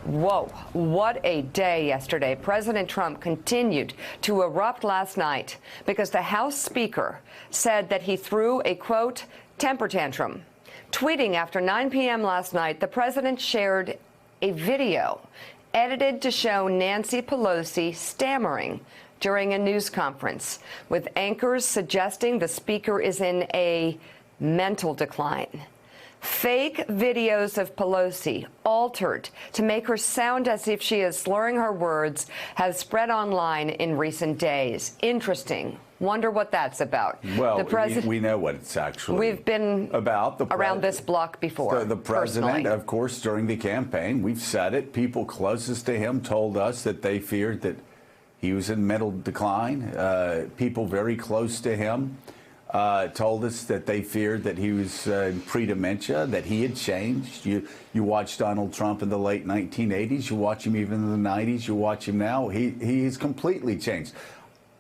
Whoa, what a day yesterday. President Trump continued to erupt last night because the House Speaker said that he threw a, quote, temper tantrum. Tweeting after 9 p.m. last night, the president shared a video edited to show Nancy Pelosi stammering during a news conference, with anchors suggesting the speaker is in a mental decline. Fake videos of Pelosi, altered to make her sound as if she is slurring her words, have spread online in recent days. Interesting. Wonder what that's about. Well, we know what it's actually We've been about. Around this block before. The president, personally. of course, during the campaign, we've said it, people closest to him told us that they feared that he was in mental decline. People very close to him told us that they feared that he was pre-dementia, that he had changed. You watch Donald Trump in the late 1980s, you watch him even in the 90s, you watch him now, he's completely changed.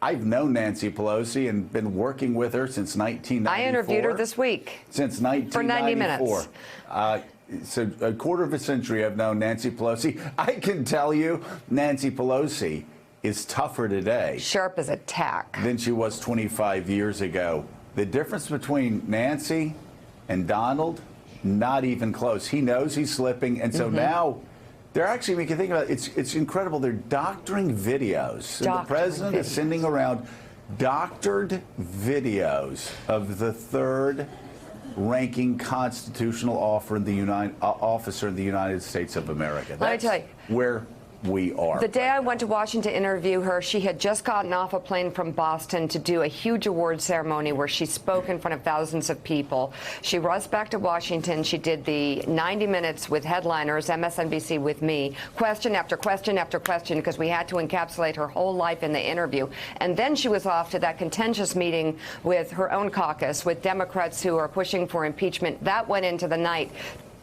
I've known Nancy Pelosi and been working with her since 1994. I interviewed her this week. Since 1994. For 90 minutes. So a quarter of a century I've known Nancy Pelosi. I can tell you Nancy Pelosi is tougher today. Sharp as a tack. Than she was 25 years ago. The difference between Nancy and Donald, not even close. He knows he's slipping, and so now they're actually, we can think about it, it's incredible. They're doctoring videos. The president is sending around doctored videos of the third ranking constitutional officer in the United States of America. Let me tell you. Where we are. The day I went to Washington to interview her, she had just gotten off a plane from Boston to do a huge award ceremony where she spoke in front of thousands of people. She rushed back to Washington. She did the 90 minutes with headliners, MSNBC with me, question after question after question, because we had to encapsulate her whole life in the interview. And then she was off to that contentious meeting with her own caucus, with Democrats who are pushing for impeachment. That went into the night.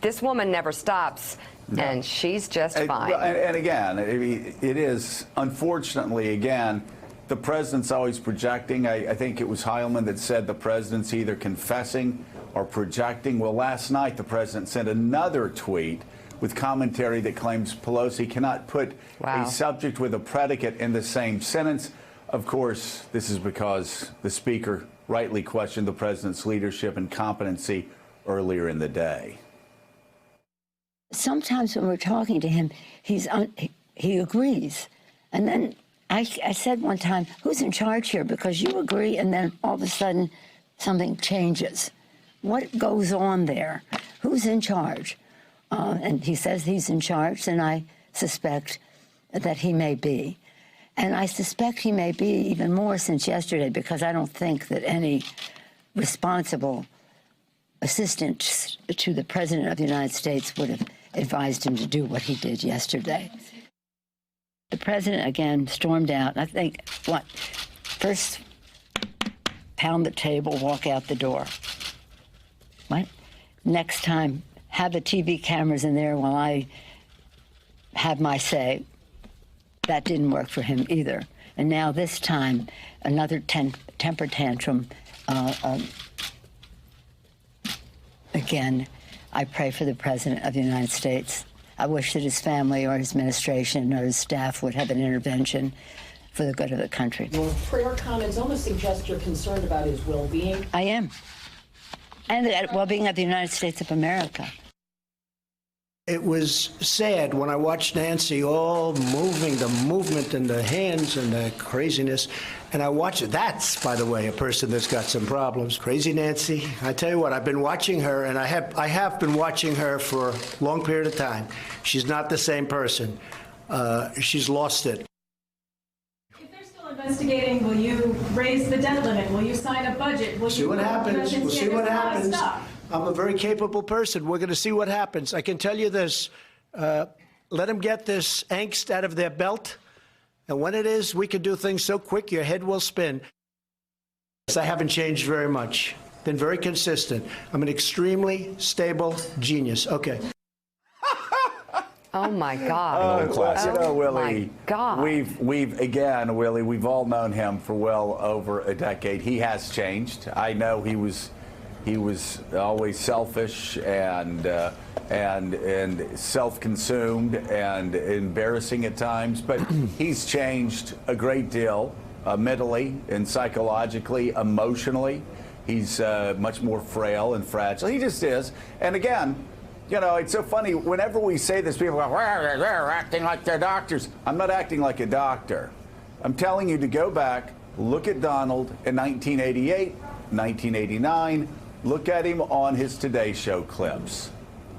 This woman never stops. No. And she's just fine. And again, it is, unfortunately, again, the president's always projecting. I think it was Heilman that said the president's either confessing or projecting. Well, last night, the president sent another tweet with commentary that claims Pelosi cannot put a subject with a predicate in the same sentence. Of course, this is because the speaker rightly questioned the president's leadership and competency earlier in the day. Sometimes when we're talking to him, he agrees. And then I said one time, who's in charge here? Because you agree, and then all of a sudden something changes. What goes on there? Who's in charge? And he says he's in charge, and I suspect that he may be. And I suspect he may be even more since yesterday, because I don't think that any responsible assistant to the President of the United States would have advised him to do what he did yesterday. The president, again, stormed out. I think, first pound the table, walk out the door. What? Next time, have the TV cameras in there while I have my say. That didn't work for him either. And now this time, another temper tantrum. Again, I pray for the President of the United States. I wish that his family or his administration or his staff would have an intervention for the good of the country. Your prayer comments almost suggest you're concerned about his well-being. I am. And the well-being of the United States of America. It was sad when I watched Nancy all moving, the movement and the hands and the craziness. And I watched it. That's, by the way, a person that's got some problems. Crazy Nancy. I tell you what, I've been watching her, and I have been watching her for a long period of time. She's not the same person. She's lost it. If they're still investigating, will you raise the debt limit? Will you sign a budget? Will See what happens. We'll see what happens. I'm a very capable person. We're going to see what happens. I can tell you this. Let them get this angst out of their belt. And when it is, we can do things so quick, your head will spin. I haven't changed very much. Been very consistent. I'm an extremely stable genius. Okay. Oh, my God. You know, Willie, my God. Again, Willie, we've all known him for well over a decade. He has changed. I know he was always selfish and and self-consumed and embarrassing at times. But he's changed a great deal mentally and psychologically, emotionally. He's much more frail and fragile. He just is. And again, you know, it's so funny. Whenever we say this, people go, well, they're acting like they're doctors. I'm not acting like a doctor. I'm telling you to go back, look at Donald in 1988, 1989, look at him on his Today Show clips,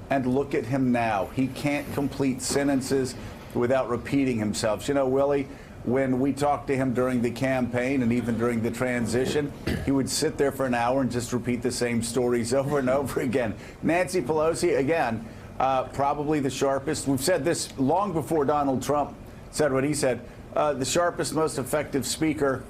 and look at him now. He can't complete sentences without repeating himself. You know, Willie, when we talked to him during the campaign and even during the transition, he would sit there for an hour and just repeat the same stories over and over again. Nancy Pelosi, again, probably the sharpest. We've said this long before Donald Trump said what he said. The sharpest, most effective speaker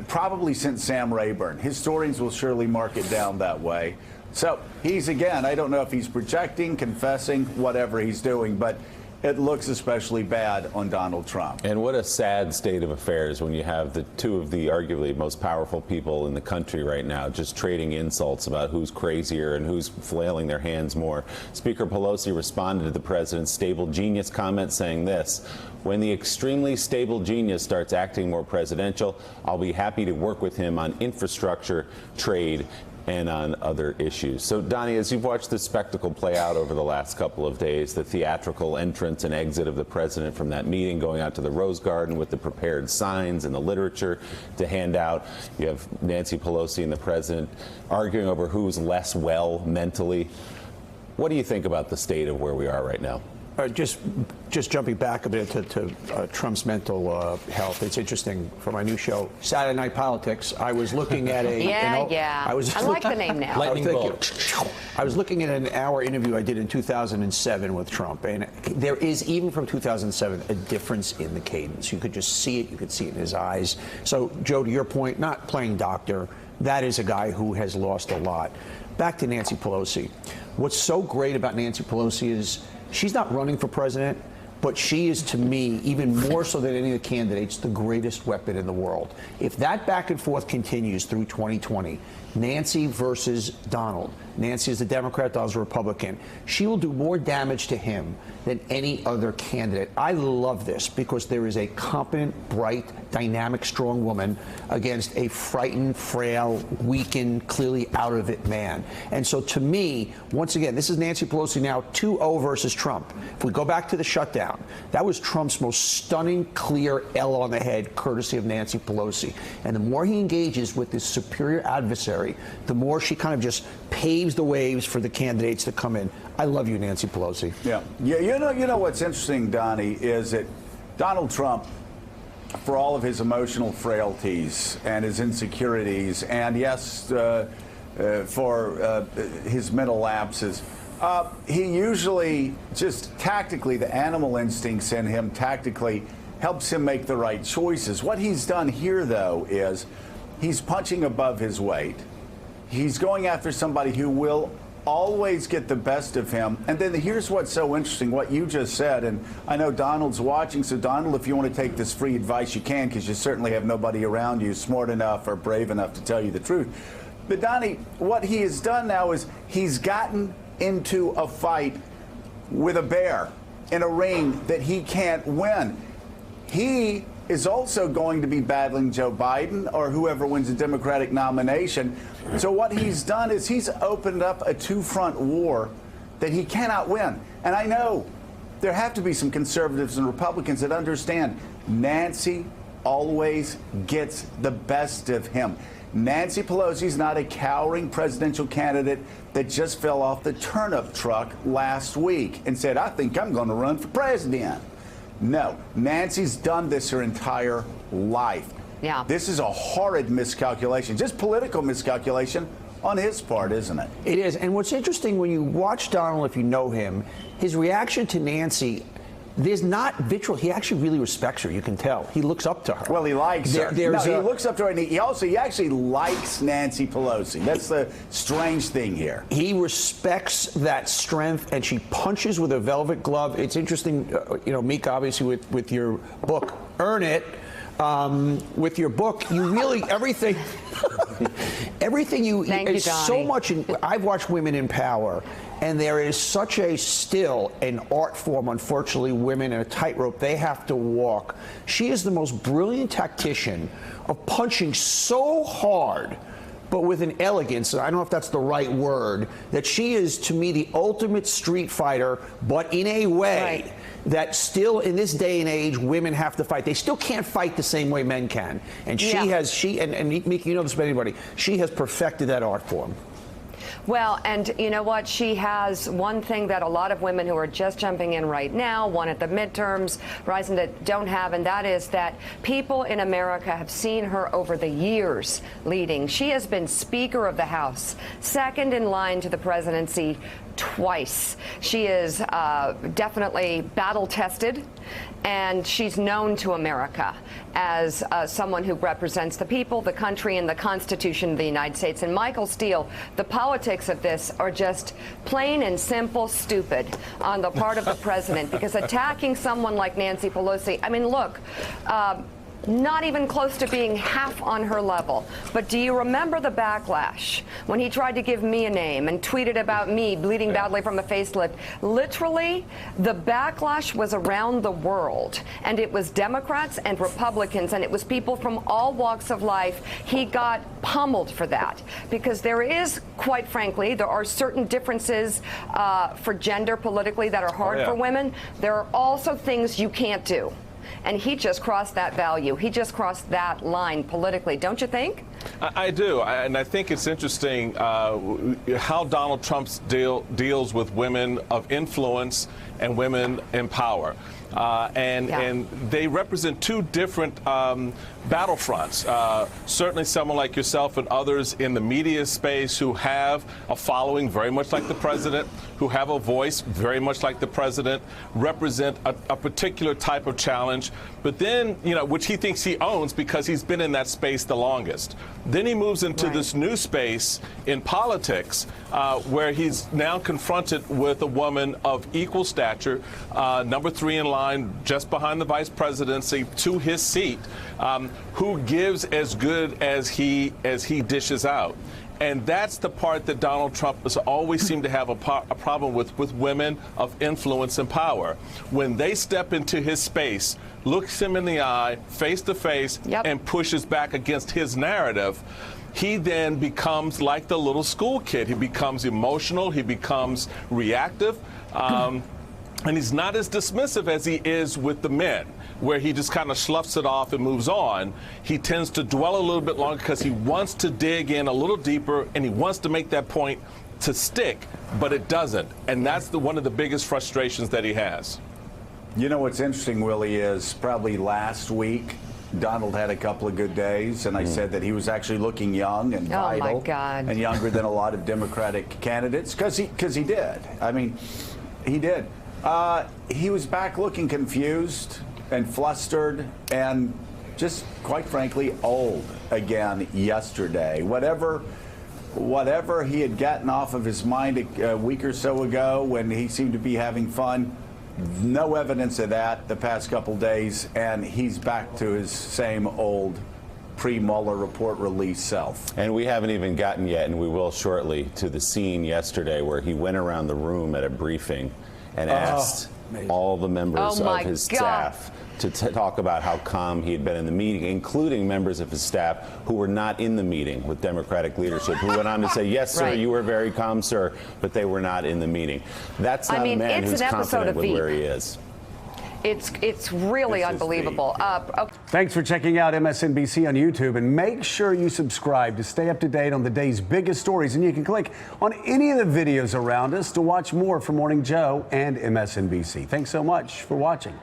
probably since Sam Rayburn. Historians will surely mark it down that way. So he's, again, I don't know if he's projecting, confessing, whatever he's doing, but it looks especially bad on Donald Trump. And what a sad state of affairs when you have the two of the arguably most powerful people in the country right now just trading insults about who's crazier and who's flailing their hands more. Speaker Pelosi responded to the president's stable genius comment saying this: when the extremely stable genius starts acting more presidential, I'll be happy to work with him on infrastructure, trade, and on other issues. So, Donnie, as you've watched this spectacle play out over the last couple of days, the theatrical entrance and exit of the president from that meeting, going out to the Rose Garden with the prepared signs and the literature to hand out. You have Nancy Pelosi and the president arguing over who's less well mentally. What do you think about the state of where we are right now? Just jumping back a bit to Trump's mental health. It's interesting for my new show, Saturday Night Politics. I was looking at a I like the name now. Lightning bolt. I was looking at an hour interview I did in 2007 with Trump, and there is, even from 2007, a difference in the cadence. You could just see it. You could see it in his eyes. So, Joe, to your point, not playing doctor, that is a guy who has lost a lot. Back to Nancy Pelosi. What's so great about Nancy Pelosi is she's not running for president, but she is, to me, even more so than any of the candidates, the greatest weapon in the world. If that back and forth continues through 2020, Nancy versus Donald. Nancy is the Democrat, Donald's a Republican. She will do more damage to him than any other candidate. I love this because there is a competent, bright, dynamic, strong woman against a frightened, frail, weakened, clearly out of it man. And so to me, once again, this is Nancy Pelosi now 2-0 versus Trump. If we go back to the shutdown, that was Trump's most stunning, clear L on the head, courtesy of Nancy Pelosi. And the more he engages with this superior adversary, the more she kind of just paves the waves for the candidates to come in. I love you, Nancy Pelosi. Yeah. You know what's interesting, Donnie, is that Donald Trump, for all of his emotional frailties and his insecurities, and yes, for his mental lapses, he usually just tactically, the animal instincts in him tactically helps him make the right choices. What he's done here, though, is he's punching above his weight. He's going after somebody who will always get the best of him. And then here's what's so interesting, what you just said, and I know Donald's watching, so Donald, if you want to take this free advice, you can, because you certainly have nobody around you smart enough or brave enough to tell you the truth. But Donnie, what he has done now is he's gotten into a fight with a bear in a ring that he can't win. He is also going to be battling Joe Biden or whoever wins the Democratic nomination. So what he's done is he's opened up a two-front war that he cannot win. And I know there have to be some conservatives and Republicans that understand Nancy always gets the best of him. Nancy Pelosi's not a cowering presidential candidate that just fell off the turnip truck last week and said, I think I'm going to run for president. No, Nancy's done this her entire life. Yeah. This is a horrid miscalculation, just political miscalculation on his part, isn't it? It is. And what's interesting when you watch Donald, if you know him, his reaction to Nancy, there's not vitriol. He actually really respects her. You can tell. He looks up to her. Well, he likes her. He looks up to her, and he actually likes Nancy Pelosi. That's the strange thing here. He respects that strength, and she punches with a velvet glove. It's interesting, Meek, obviously, with your book, Earn It. with your book. You really everything you Thank you, it's so Donnie. much. I've watched Women in Power, and there is such a still an art form. Unfortunately, women in a tightrope they have to walk. She is the most brilliant tactician of punching so hard, but with an elegance, and I don't know if that's the right word, that she is, to me, the ultimate street fighter, but in a way Right. that still, in this day and age, women have to fight. They still can't fight the same way men can. And and Mika, you know this about anybody, she has perfected that art form. Well, and you know what? She has one thing that a lot of women who are just jumping in right now, one at the midterms, rising that don't have, and that is that people in America have seen her over the years leading. She has been Speaker of the House, second in line to the presidency twice. She is definitely battle-tested, and she's known to America as someone who represents the people, the country, and the Constitution of the United States. And Michael Steele, the politics of this are just plain and simple stupid on the part of the president, because attacking someone like Nancy Pelosi, I mean, look, not even close to being half on her level. But do you remember the backlash when he tried to give me a name and tweeted about me bleeding badly from a facelift? Literally, the backlash was around the world, and it was Democrats and Republicans, and it was people from all walks of life. He got pummeled for that, because there is, quite frankly, there are certain differences for gender politically that are hard for women. There are also things you can't do. And he just crossed that value. He just crossed that line politically, don't you think? I do, and I think it's interesting how Donald Trump deals with women of influence and women in power. And they represent two different battlefronts. Certainly someone like yourself and others in the media space who have a following very much like the president, who have a voice very much like the president, represent a particular type of challenge, but then, you know, which he thinks he owns because he's been in that space the longest. Then he moves into this new space in politics where he's now confronted with a woman of equal stature, number 3 in line, just behind the vice presidency to his seat, who gives as good as he dishes out. And that's the part that Donald Trump has always seemed to have a problem with women of influence and power. When they step into his space, looks him in the eye, face to face, and pushes back against his narrative, he then becomes like the little school kid. He becomes emotional, he becomes reactive, and he's not as dismissive as he is with the men, where he just kind of sloughs it off and moves on. He tends to dwell a little bit longer because he wants to dig in a little deeper, and he wants to make that point to stick, but it doesn't. And that's one of the biggest frustrations that he has. You know what's interesting, Willie, is probably last week, Donald had a couple of good days, and I said that he was actually looking young and vital. Oh, my God. And younger than a lot of Democratic candidates, because he did. I mean, he did. He was back looking confused and flustered and just, quite frankly, old again yesterday. Whatever he had gotten off of his mind a week or so ago when he seemed to be having fun, no evidence of that the past couple days, and he's back to his same old pre-Mueller report release self. And we haven't even gotten yet, and we will shortly, to the scene yesterday where he went around the room at a briefing and asked all the members of his staff to talk about how calm he had been in the meeting, including members of his staff who were not in the meeting with Democratic leadership, who went on to say, yes, sir, you were very calm, sir, but they were not in the meeting. That's not a man who's confident with where he is. It's really unbelievable. Thanks for checking out MSNBC on YouTube, and make sure you subscribe to stay up to date on the day's biggest stories. And you can click on any of the videos around us to watch more from Morning Joe and MSNBC. Thanks so much for watching.